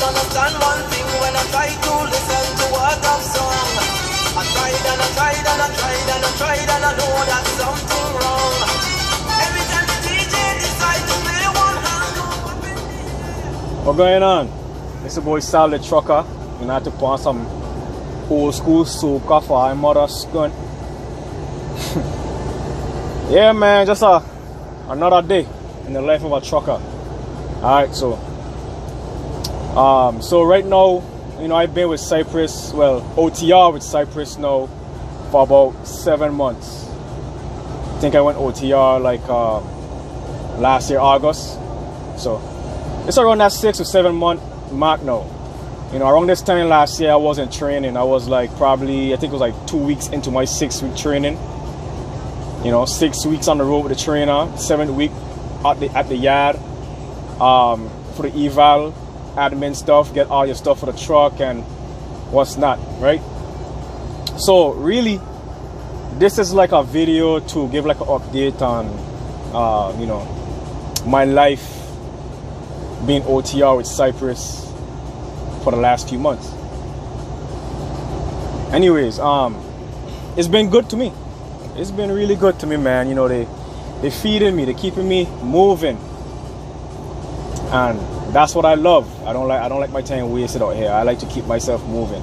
understand one thing when I try to listen to what of song. I tried and I tried and I tried and I tried and I know that something wrong. Every time the DJ decide to play one hand. What going on? It's the boy Solid Trucker. You know, I had to put on some old school soca for my mother's gun. Yeah, man, just another day in the life of a trucker. Alright, so right now, you know, I've been with Cypress, well, OTR with Cypress now for about 7 months. I think I went OTR like last year, August. So it's around that 6 or 7 month mark now. You know, around this time last year, I wasn't training. I was like probably, I think it was like 2 weeks into my 6-week training. You know, 6 weeks on the road with the trainer, 7th week at the yard for the eval, admin stuff, get all your stuff for the truck and what's not, right? So really, this is like a video to give like an update on, you know, my life being OTR with Cypress for the last few months. Anyways, it's been good to me. It's been really good to me, man. You know, they feeding me, they keeping me moving, and that's what I love. I don't like my time wasted out here. I like to keep myself moving.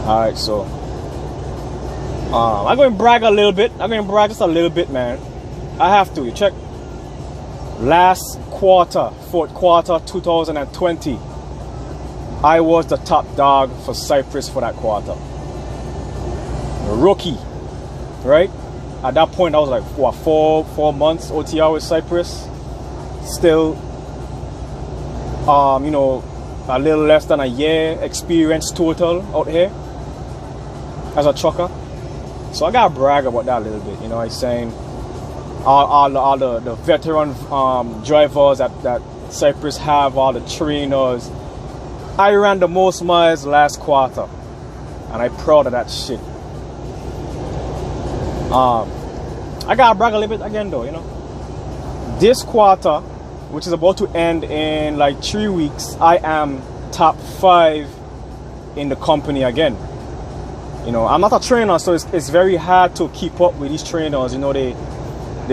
All right, so I'm going to brag a little bit. I'm going to brag just a little bit, man. I have to. You check. Last quarter, fourth quarter, 2020. I was the top dog for Cypress for that quarter. Rookie, right? At that point, I was like, what, four months OTR with Cypress. Still, you know, a little less than a year experience total out here as a trucker. So I gotta brag about that a little bit. You know, I'm saying all the veteran drivers that Cypress have, all the trainers. I ran the most miles last quarter, and I'm proud of that shit. I gotta brag a little bit again though, you know. This quarter, which is about to end in like 3 weeks, I am top 5 in the company again. You know, I'm not a trainer, so it's very hard to keep up with these trainers. You know, they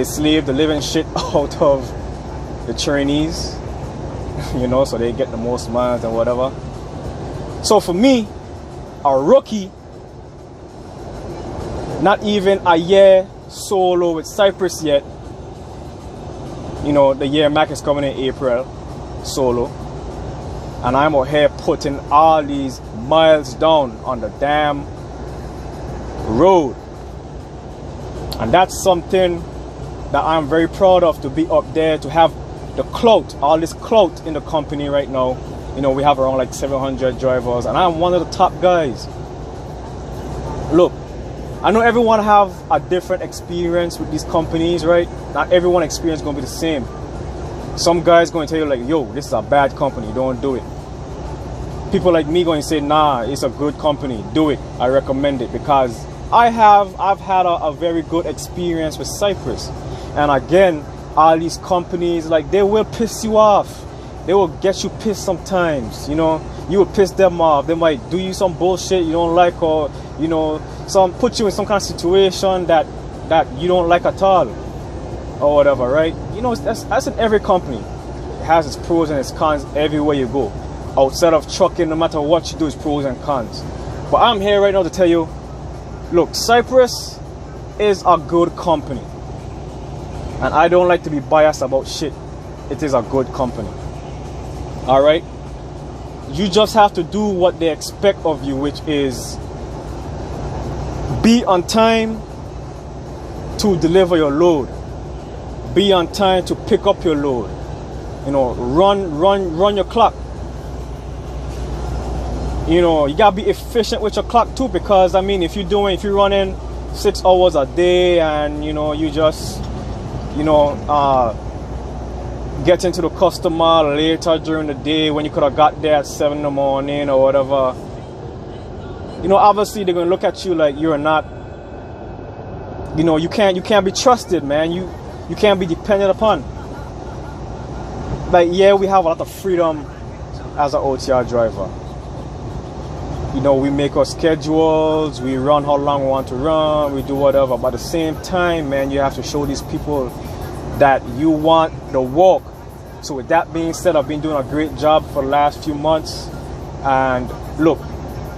slave the living shit out of the trainees. You know, so they get the most miles and whatever. So for me, a rookie, not even a year solo with Cypress yet. You know, the year Mac is coming in April, solo. And I'm out here putting all these miles down on the damn road. And that's something that I'm very proud of, to be up there, to have the clout, all this clout in the company right now. You know, we have around like 700 drivers, and I'm one of the top guys. Look, I know everyone have a different experience with these companies, right? Not everyone's experience gonna be the same. Some guys gonna tell you like, yo, this is a bad company, don't do it. People like me going to say, nah, it's a good company, do it, I recommend it, because I've had a very good experience with Cypress. And again, all these companies, like, they will piss you off. They will get you pissed sometimes, you know. You will piss them off. They might do you some bullshit you don't like, or, you know, put you in some kind of situation that you don't like at all, or whatever, right? You know, that's in every company. It has its pros and its cons everywhere you go. Outside of trucking, no matter what you do, it's pros and cons. But I'm here right now to tell you, look, Cypress is a good company. And I don't like to be biased about shit. It is a good company. Alright? You just have to do what they expect of you, which is be on time to deliver your load. Be on time to pick up your load. You know, run your clock. You know, you gotta be efficient with your clock too, because I mean, if you're running 6 hours a day, and you know, you just, you know, get into the customer later during the day when you could have got there at 7 in the morning or whatever, you know, obviously they're gonna look at you like you're not, you know, you can't be trusted, man. You can't be depended upon. Like, yeah, we have a lot of freedom as an OTR driver. You know, we make our schedules, we run how long we want to run, we do whatever. But at the same time, man, you have to show these people that you want the work. So with that being said, I've been doing a great job for the last few months. And look,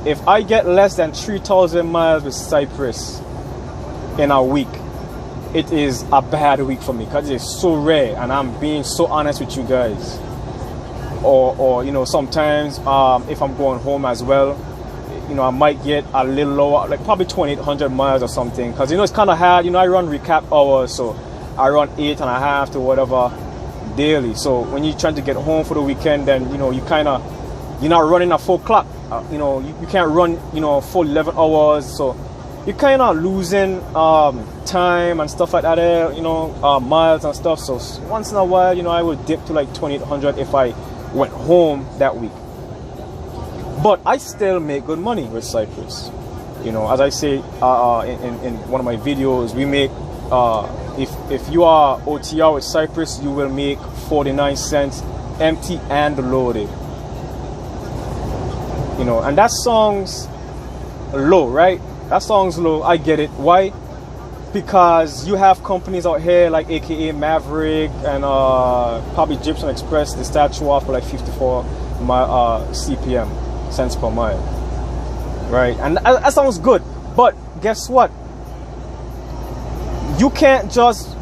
if I get less than 3,000 miles with Cypress in a week, it is a bad week for me because it's so rare, and I'm being so honest with you guys. Or you know, sometimes if I'm going home as well, you know, I might get a little lower, like probably 2,800 miles or something, because you know it's kind of hard. You know, I run recap hours, so I run 8.5 to whatever daily. So when you're trying to get home for the weekend, then you know you're not running a full clock. You know, you can't run, you know, full 11 hours, so you're kind of losing time and stuff like that, you know, miles and stuff. So once in a while, you know, I would dip to like 2,800 if I went home that week. But I still make good money with Cypress. You know, as I say in one of my videos, we make, if you are OTR with Cypress, you will make 49 cents empty and loaded. You know, and that song's low, right? That song's low. I get it. Why? Because you have companies out here like AKA Maverick and probably Egyptian Express. They start you off for like 54 CPM, cents per mile, right? And that sounds good. But guess what? You can't just,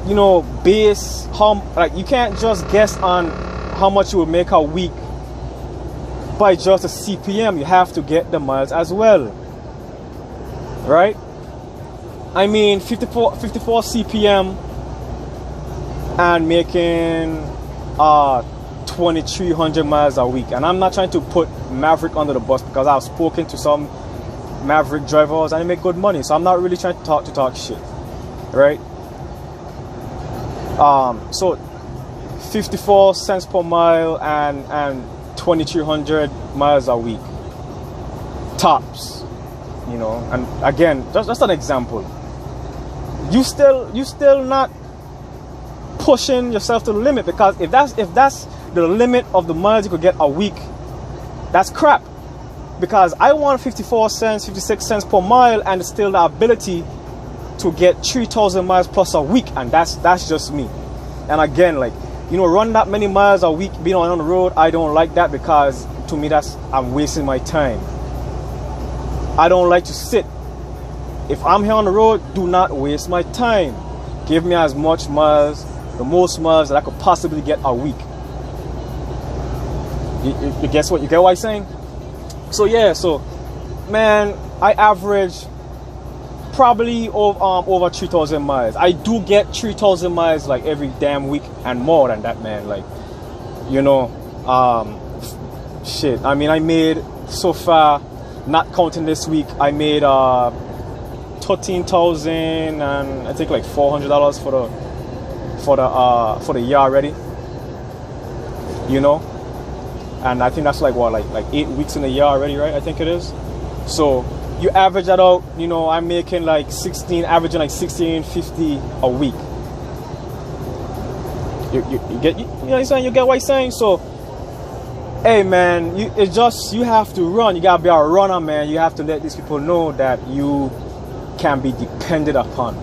you know, base how, like, you can't just guess on how much you will make a week by just a CPM. You have to get the miles as well, right? I mean, 54 CPM and making 2,300 miles a week. And I'm not trying to put Maverick under the bus, because I've spoken to some Maverick drivers and they make good money. So I'm not really trying to talk shit, right? So 54 cents per mile and 2,300 miles a week tops, you know. And again, just an example. You still not pushing yourself to the limit, because if that's the limit of the miles you could get a week, that's crap. Because I want 54 cents, 56 cents per mile, and still the ability to get 3,000 miles plus a week, and that's just me. And again, like, you know, run that many miles a week being on the road, I don't like that, because to me I'm wasting my time. I don't like to sit. If I'm here on the road, do not waste my time. Give me as much miles, the most miles that I could possibly get a week. You guess what? You get what I'm saying? So yeah, so man, I average probably over 3,000 miles. I do get 3,000 miles like every damn week, and more than that, man. Like, you know, shit. I mean, I made so far, not counting this week, I made 13,000 and I think like $400 for the year already. You know, and I think that's like what, like 8 weeks in a year already, right? I think it is. So you average that out, you know, I'm making like averaging like 1650 a week. You get, you know what I'm saying? You get what I'm saying? So, hey man, you have to run. You gotta be a runner, man. You have to let these people know that you can be depended upon.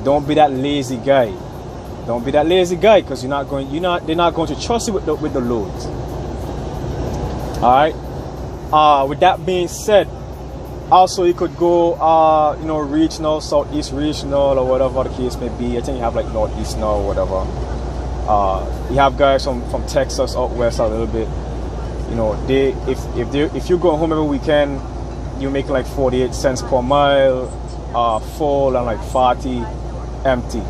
Don't be that lazy guy. Don't be that lazy guy, because they're not going to trust you with the loads. All right. With that being said, also you could go you know, regional, southeast regional, or whatever the case may be. I think you have like northeast now or whatever. You have guys from Texas out west a little bit. You know, if you're going home every weekend, you're making like 48 cents per mile full, and like 40 empty,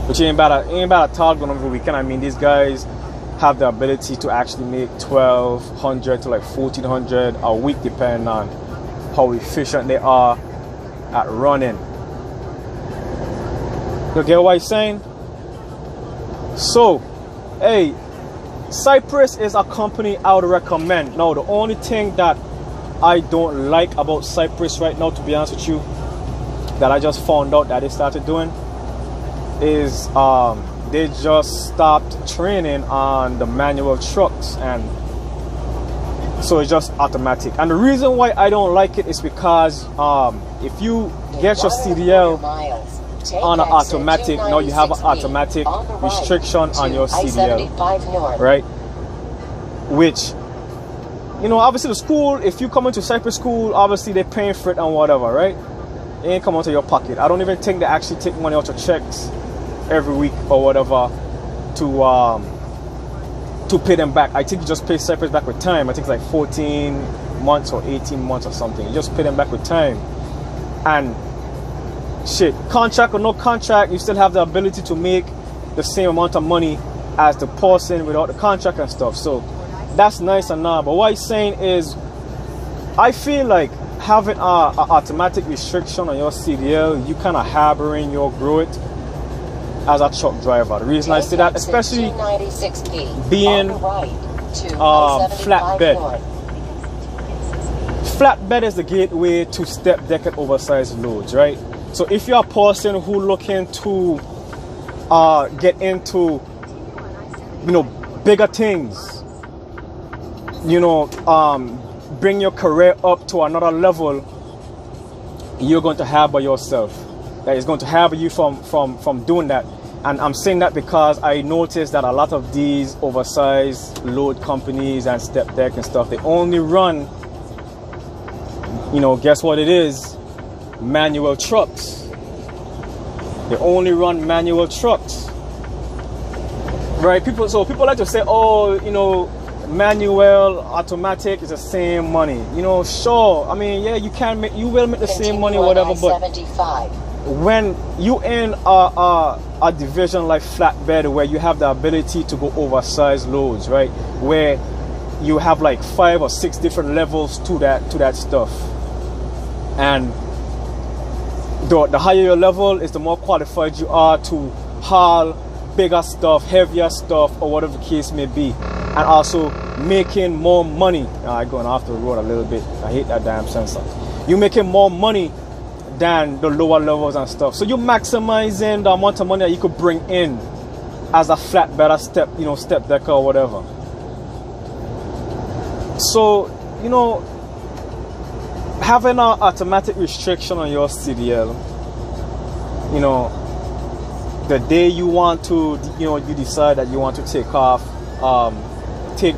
which ain't bad at all going over the weekend. I mean, these guys have the ability to actually make 1,200 to like 1,400 a week, depending on how efficient they are at running. You get what I'm saying? So, hey, Cypress is a company I would recommend. Now, the only thing that I don't like about Cypress right now, to be honest with you, that I just found out that they started doing, is they just stopped training on the manual trucks, and so it's just automatic. And the reason why I don't like it is because if you get your CDL on an automatic, now you have an automatic restriction on your CDL, right? Which, you know, obviously the school, if you come into Cypress school, obviously they're paying for it and whatever, right? It ain't come out of your pocket. I don't even think they actually take money out of checks every week or whatever to pay them back. I think you just pay Cypress back with time. I think it's like 14 months or 18 months or something. You just pay them back with time. And shit, contract or no contract, you still have the ability to make the same amount of money as the person without the contract and stuff. So that's nice and all. But what I'm saying is, I feel like having an automatic restriction on your CDL, you kind of harboring your growth as a truck driver. The reason I say that, especially being flatbed. Flatbed is the gateway to step deck and oversized loads, right? So if you're a person who looking to get into, you know, bigger things, you know, bring your career up to another level, you're going to harbor yourself. That is going to harbor you from doing that. And I'm saying that because I noticed that a lot of these oversized load companies and step deck and stuff, they only run, you know, guess what it is? Manual trucks. They only run manual trucks, right? So people like to say, oh, you know, manual, automatic is the same money. You know, sure. I mean, yeah, you will make the same money, whatever. But when you in a division like flatbed, where you have the ability to go oversized loads, right? Where you have like 5 or 6 different levels to that stuff, and the higher your level is, the more qualified you are to haul bigger stuff, heavier stuff, or whatever the case may be, and also making more money. I'm going off the road a little bit. I hate that damn sensor. You're making more money than the lower levels and stuff. So you're maximizing the amount of money that you could bring in as a flatbed, step decker or whatever. So, you know, having an automatic restriction on your CDL, you know, the day you want to, you know, you decide that you want to take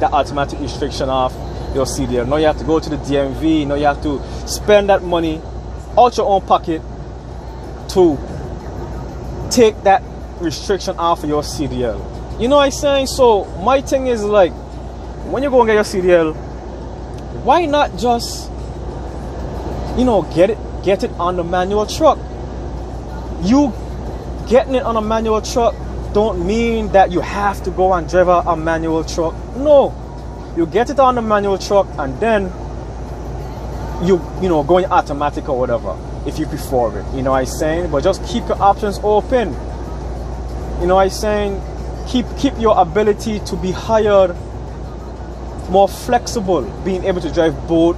that automatic restriction off your CDL. Now you have to go to the DMV. Now you have to spend that money out your own pocket to take that restriction off of your CDL. You know what I'm saying? So my thing is, like, when you go and get your CDL, why not just, you know, get it on the manual truck? You getting it on a manual truck don't mean that you have to go and drive a manual truck. No, you get it on the manual truck, and then you know, going automatic or whatever if you prefer it. You know what I'm saying? But just keep your options open. You know what I'm saying? Keep your ability to be hired more flexible, being able to drive both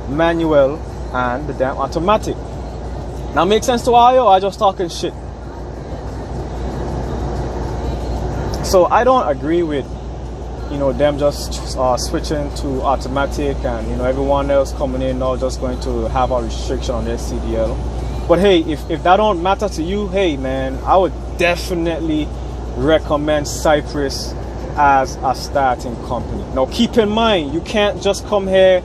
manual and the damn automatic. Now, make sense to all, or I just talking shit? So I don't agree with, you know, them just switching to automatic, and, you know, everyone else coming in now just going to have a restriction on their CDL. But hey, if that don't matter to you, hey man, I would definitely recommend Cypress as a starting company. Now keep in mind, you can't just come here,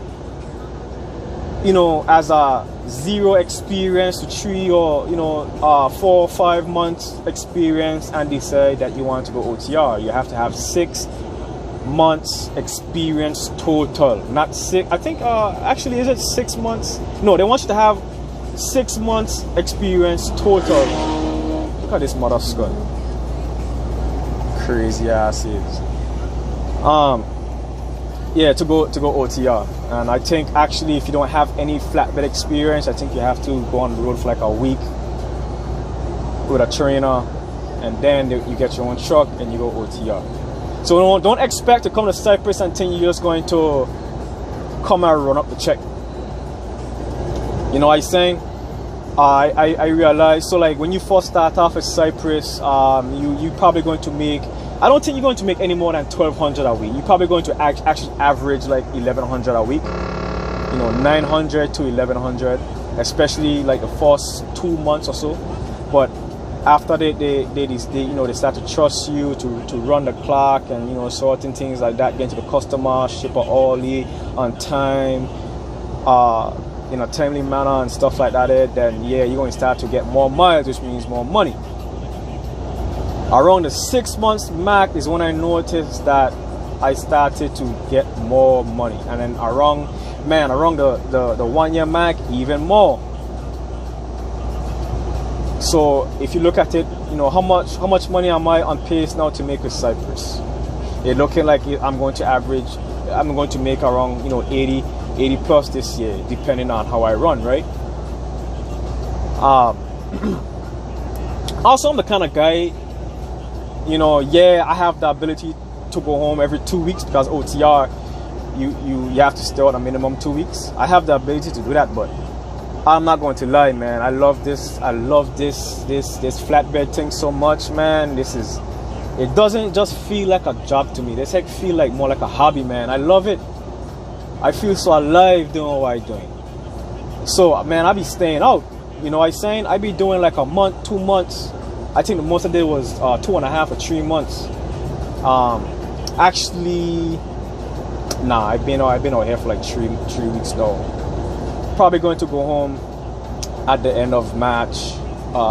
you know, as a 0 experience to 3 or, you know, 4 or 5 months experience and decide that you want to go OTR. You have to have 6 months experience total, not 6. I think actually, is it 6 months? No, they want you to have 6 months experience total. Look at this mother skull, crazy ass is. Yeah, to go OTR. And I think actually, if you don't have any flatbed experience, I think you have to go on the road for like a week with a trainer, and then you get your own truck and you go OTR. So don't expect to come to Cypress and think you're just going to come and run up the check. You know what I'm saying? I realized, so like when you first start off at Cypress, you probably going to make, I don't think you're going to make any more than 1,200 a week. You're probably going to actually average like 1,100 a week, 900 to 1,100, especially like the first 2 months or so. But after they start to trust you to run the clock and certain things like that, getting to the customer, ship early, on time, in a timely manner and stuff like that, then yeah, you're going to start to get more miles, which means more money. Around the 6 months mark is when I noticed that I started to get more money, and then around the 1 year mark, even more. So if you look at it, how much money am I on pace now to make with Cypress? It's looking like I'm going to make around 80 plus this year, depending on how I run, right? Also, I'm the kind of guy, yeah, I have the ability to go home every 2 weeks because OTR, you have to stay out a minimum 2 weeks. I have the ability to do that, but I'm not going to lie, man. I love this flatbed thing so much, man. It doesn't just feel like a job to me. This feel like more like a hobby, man. I love it. I feel so alive doing what I'm doing. So, man, I be staying out. I be doing like a month, 2 months. I think the most I did was 2.5 or 3 months. Actually, nah, I've been out here for like three weeks now. Probably going to go home at the end of March,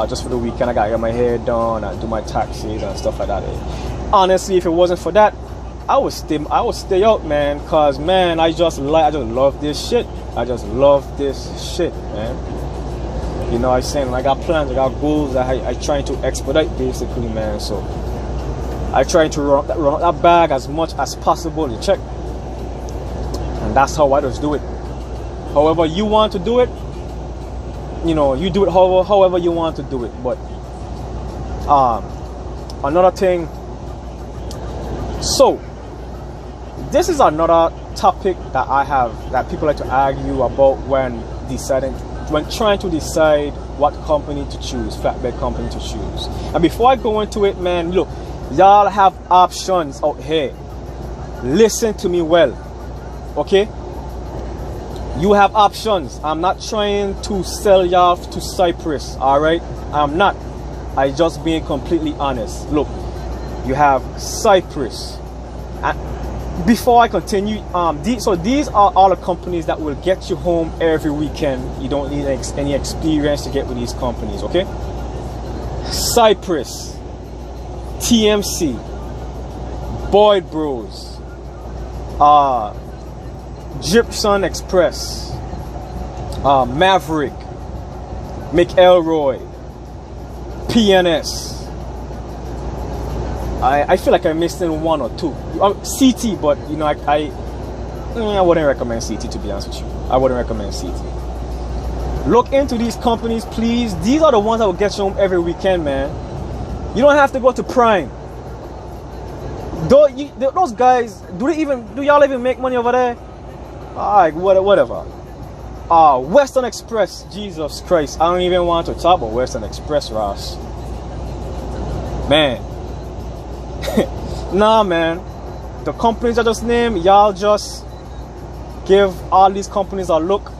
just for the weekend. I gotta get my hair done and do my taxes and stuff like that. Honestly, if it wasn't for that, I would stay out, man. Cause man, I just love this shit. I just love this shit, man. I'm saying, I got plans, I got goals that I trying to expedite, basically, man. So I try to run up that bag as much as possible to check, and that's how I just do it. However you want to do it, you do it however you want to do it. But another thing, so this is another topic that I have that people like to argue about when trying to decide what company to choose, flatbed company to choose. And before I go into it, man, look, y'all have options out here. Listen to me well, okay? You have options. I'm not trying to sell y'all to Cypress, alright? I'm not. I just being completely honest. Look, you have Cypress. And before I continue, these are all the companies that will get you home every weekend. You don't need any experience to get with these companies, okay? Cypress, TMC, Boyd Bros, Gypsum Express, Maverick, McElroy, PNS. I feel like I'm missing one or two. CT, but I wouldn't recommend CT, to be honest with you. I wouldn't recommend CT. Look into these companies, please. These are the ones that will get you home every weekend, man. You don't have to go to Prime. Those guys, do y'all even make money over there? Alright, whatever. Western Express, Jesus Christ. I don't even want to talk about Western Express, Ross. Man. Nah, man. The companies I just named, y'all just give all these companies a look.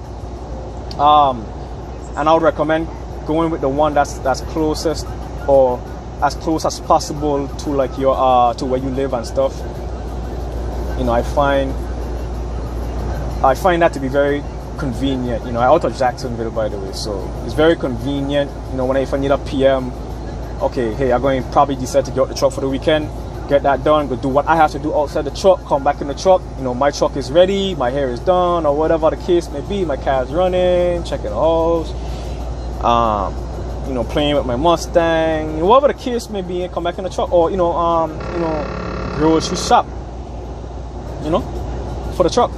And I would recommend going with the one that's closest, or as close as possible to like your to where you live and stuff. I find that to be very convenient. I out of Jacksonville, by the way, so it's very convenient. If I need a PM, okay, hey, I'm going to probably decide to get out the truck for the weekend, get that done, go do what I have to do outside the truck, come back in the truck. My truck is ready, my hair is done, or whatever the case may be. My car's running, checking the house, playing with my Mustang, whatever the case may be, and come back in the truck, or grocery shop, for the truck.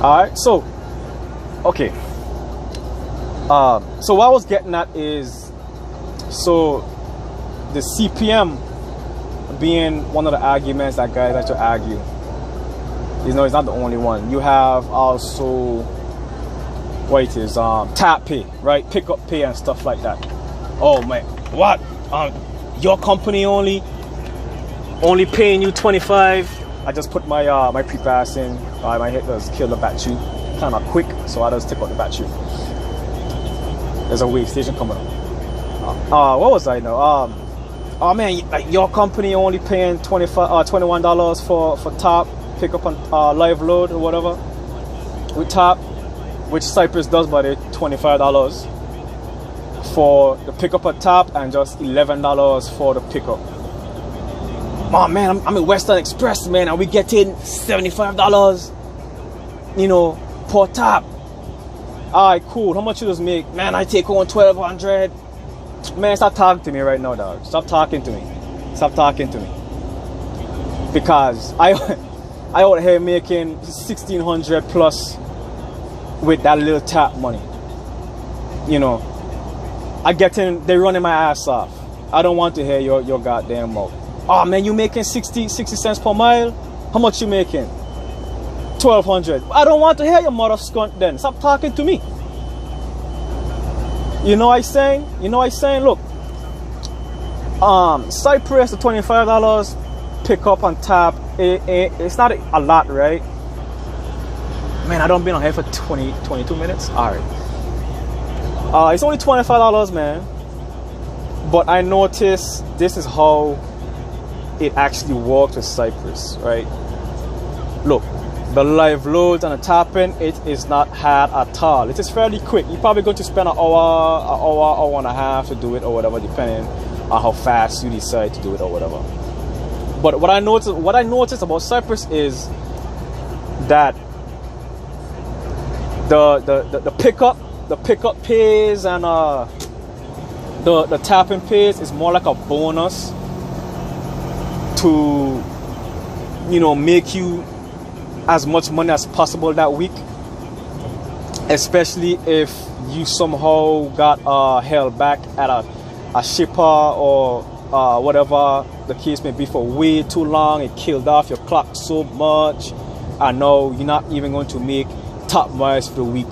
Alright, so okay. So what I was getting at is, so the CPM being one of the arguments that guys like to argue. It's not the only one. You have also what it is, tap pay, right? Pick up pay and stuff like that. Oh man, what? Your company only paying you 25. I just put my my pre-pass in. My hit does kill the battery kind of quick, so I just take out the battery. There's a wave station coming up. What was I now? Oh man, like your company only paying $21 for tap pick up on live load or whatever with tap, which Cypress does, but it's $25 for the pickup at tap and just $11 for the pickup. Oh man, I'm in Western Express, man, and we getting $75, you know, per tap. Alright, cool. How much you just make? Man, I take on 1,200. Man, stop talking to me right now, dog. Stop talking to me. Stop talking to me. Because I out here making 1,600 plus with that little tap money. You know, they're running my ass off. I don't want to hear your goddamn mouth. Oh man, you making 60 cents per mile? How much you making? 1,200. I don't want to hear your mother skunt then. Stop talking to me. You know what I'm saying? You know what I'm saying? Look, Cypress, the $25 pick up on tap. It's not a lot, right? Man, I don't been on here for 22 minutes. All right. It's only $25, man. But I noticed this is how it actually works with Cypress, right? Look, the live loads and the tapping, it is not hard at all. It is fairly quick. You're probably going to spend an hour and a half to do it or whatever, depending on how fast you decide to do it or whatever. But what I noticed about Cypress is that the pickup pays and the tapping pays is more like a bonus to, you know, make you as much money as possible that week, especially if you somehow got held back at a shipper or whatever the case may be for way too long. It killed off your clock so much, and now you're not even going to make top miles for the week,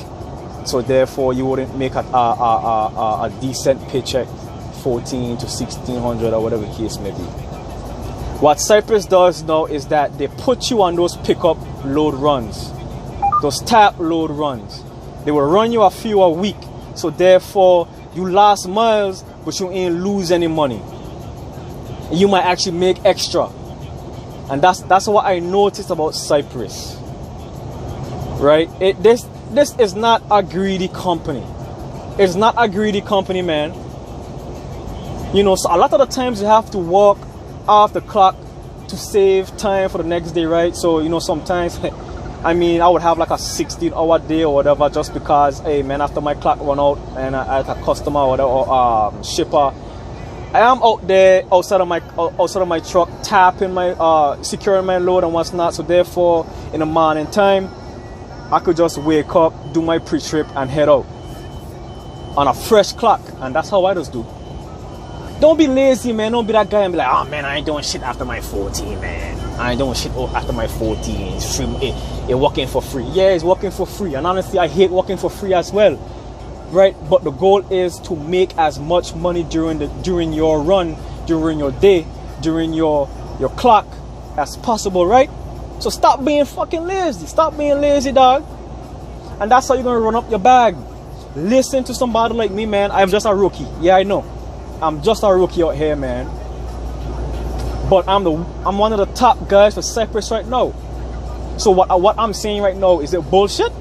so therefore you wouldn't make a decent paycheck, 14 to 1,600 or whatever the case may be. What Cypress does now is that they put you on those pickup load runs, those tap load runs. They will run you a few a week, so therefore you last miles, but you ain't lose any money. You might actually make extra, and that's what I noticed about Cypress. Right? This is not a greedy company. It's not a greedy company, man. You know, so a lot of the times you have to walk off the clock to save time for the next day, right? So, you know, sometimes I mean, I would have like a 16-hour day or whatever, just because, hey man, after my clock run out and I had a customer or whatever, or shipper, I am out there outside of my truck, tapping my securing my load and what's not. So therefore, in the morning time, I could just wake up, do my pre-trip and head out on a fresh clock, and that's how I just do. Don't be lazy, man. Don't be that guy and be like, oh man, I ain't doing shit after my 14, man. I ain't doing shit after my 14. It's free. It's working for free. Yeah, it's working for free. And honestly, I hate working for free as well. Right? But the goal is to make as much money during your run, during your day, during your clock as possible, right? So stop being fucking lazy. Stop being lazy, dog. And that's how you're gonna run up your bag. Listen to somebody like me, man. I'm just a rookie. Yeah, I know. I'm just a rookie out here, man. But I'm one of the top guys for Cypress right now. So what I'm saying right now, is it bullshit?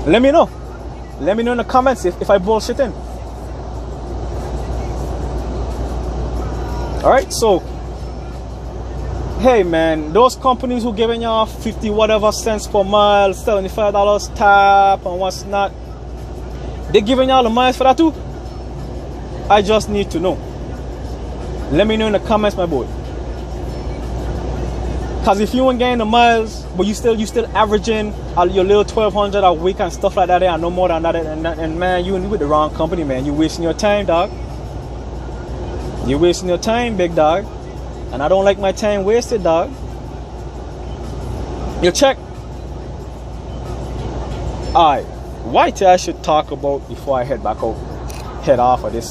Let me know. Let me know in the comments if I bullshitting. Alright, so hey man, those companies who giving y'all 50 whatever cents per mile, $75 tap and what's not, they giving y'all the miles for that too? I just need to know. Let me know in the comments, my boy. Cause if you ain't getting the miles, but you still averaging your little 1,200 a week and stuff like that, and no more than that, and man, you with the wrong company, man. You wasting your time, dog. You wasting your time, big dog. And I don't like my time wasted, dog. You check. Alright. what I should talk about before I head off of this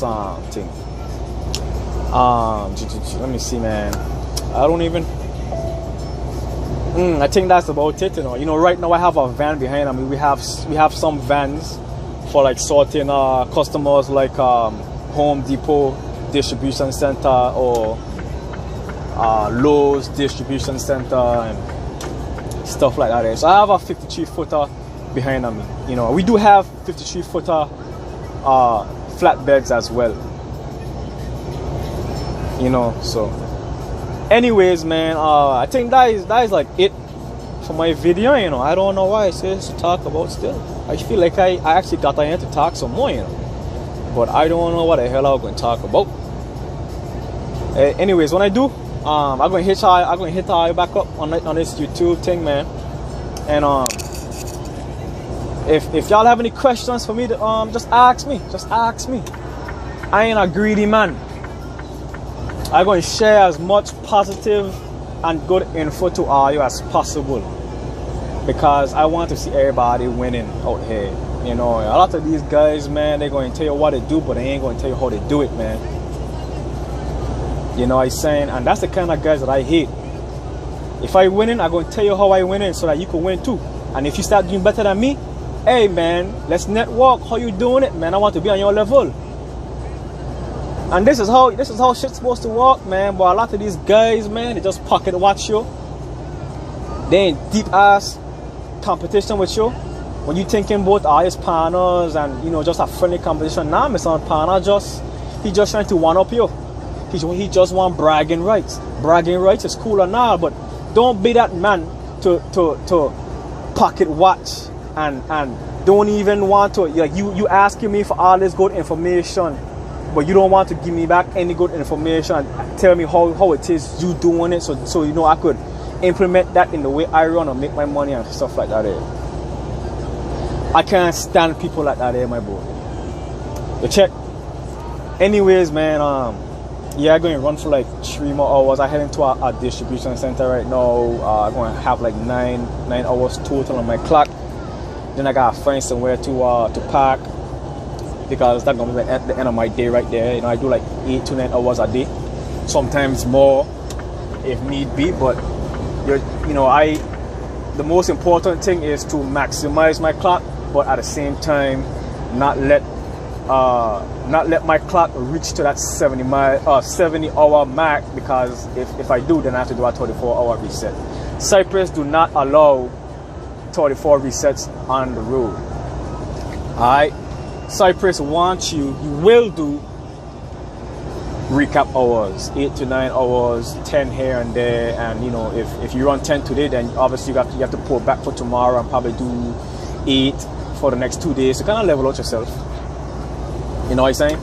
thing. Let me see, man. I don't even. I think that's about it. You know, right now I have a van behind. I mean, we have some vans for like sorting customers, like Home Depot distribution center or Lowe's distribution center and stuff like that. So I have a 53-footer behind me. You know, we do have 53-footer flatbeds as well. You know, so anyways, man, I think that is like it for my video. You know, I don't know why I say this to talk about still. I feel like I actually got in to talk some more, you know, but I don't know what the hell I'm going to talk about. Anyways, when I do, I'm going to hit y'all back up on this YouTube thing, man. And if y'all have any questions for me, just ask me. I ain't a greedy man. I'm going to share as much positive and good info to all you as possible, because I want to see everybody winning out here. You know, a lot of these guys, man, they're going to tell you what to do, but they ain't going to tell you how to do it, man. You know what I'm saying? And that's the kind of guys that I hate. If I winning, I'm going to tell you how I winning so that you can win too. And if you start doing better than me, hey, man, let's network. How you doing it, man? I want to be on your level. And this is how shit's supposed to work, man. But a lot of these guys, man, they just pocket watch you. They ain't deep ass competition with you. When you thinking about all his partners and, you know, just a friendly competition, nah, my son partner he just trying to one up you. He just want bragging rights. Bragging rights is cool and all, but don't be that man to pocket watch and don't even want to, like, you asking me for all this good information, but you don't want to give me back any good information and tell me how it is you doing it, so you know I could implement that in the way I run and make my money and stuff like that. I can't stand people like that, my boy. You check. Anyways, man, yeah, I'm going to run for like 3 more hours. I'm heading to a distribution center right now. I'm going to have like 9 hours total on my clock. Then I gotta find somewhere to park, because that's gonna be at the end of my day right there. You know, I do like 8 to 9 hours a day, sometimes more if need be. But you know, the most important thing is to maximize my clock, but at the same time, not let my clock reach to that 70-hour mark, because if I do, then I have to do a 24-hour reset. Cypress do not allow 34 resets on the road. Alright, Cypress wants you will do recap hours, 8 to 9 hours, 10 here and there, and you know, if you run 10 today, then obviously you have to pull back for tomorrow and probably do 8 for the next 2 days to kind of level out yourself. You know what I'm saying?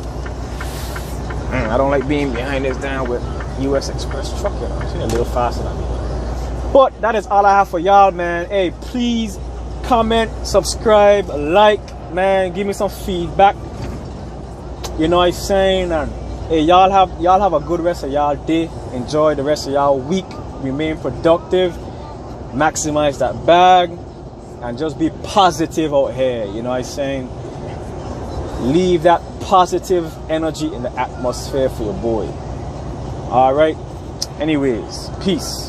I don't like being behind this down with US Express truck, you know. It's a little faster than me. But that is all I have for y'all, man. Hey, please comment, subscribe, like, man. Give me some feedback. You know what I'm saying? And hey, y'all have a good rest of y'all day. Enjoy the rest of y'all week. Remain productive. Maximize that bag. And just be positive out here. You know what I'm saying? Leave that positive energy in the atmosphere for your boy. Alright? Anyways, peace.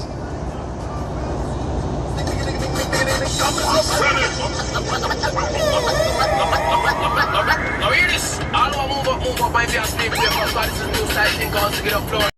Now hear this. All I move up, my fear, sleep, this is new side thing, cause to get up floor.